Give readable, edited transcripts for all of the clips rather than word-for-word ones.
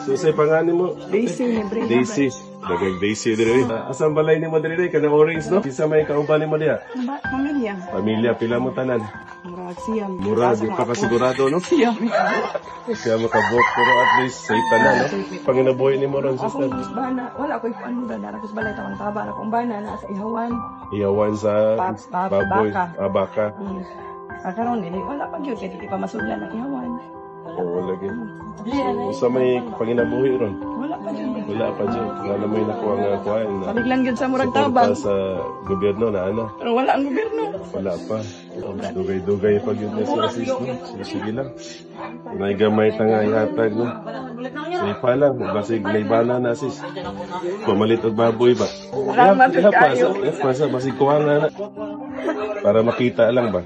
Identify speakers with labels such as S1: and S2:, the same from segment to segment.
S1: So sa pangalan mo?
S2: Daisy, libre.
S1: Daisy. Dagang Daisy dire. Asang balay ni mo dire kana orange no? Isa may kauban mo diha.
S2: Pamilya.
S1: Pamilya pila mo tanan?
S2: Murag siyam.
S1: Murag di pa kasigurado no?
S2: Siyam.
S1: Siya makabok pero at least safe na no? Panginabuhi ni mo ron sister.
S2: Ako bana, wala ko ipano da dara ko balay tawang taba na kung bana na sa ihawan.
S1: Iyawan sa baboy,
S2: baka.
S1: baka.
S2: Karon dili wala pa gyud kay di pa masudlan ang ihawan.
S1: Oo, lagi. So, sa may panginabuhi ron?
S2: Wala pa gyud.
S1: Wala pa dyan. Wala mo yung nakuha nga kuhain.
S2: Salig lang gyud sa murag tabang.
S1: Sa gobyerno na ano?
S2: Pero wala ang gobyerno.
S1: Wala pa. Dugay-dugay pag yun na sa assist no? Sige lang. May gamay ta nga ihatag no? May pa lang. Basig may bala na sis. Pamalit og baboy ba?
S2: Salamat kayo.
S1: Basig kuha nga na. Para makita lang ba?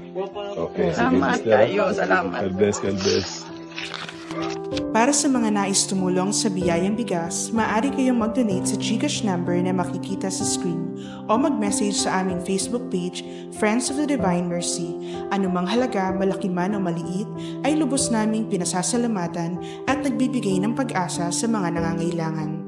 S1: Okay, sige.
S2: Salamat kayo. Salamat.
S1: Kalbes.
S3: Para sa mga nais tumulong sa biyayang bigas, maaari kayong mag-donate sa GCash number na makikita sa screen o mag-message sa aming Facebook page, Friends of the Divine Mercy. Anumang halaga, malaki man o maliit, ay lubos naming pinasasalamatan at nagbibigay ng pag-asa sa mga nangangailangan.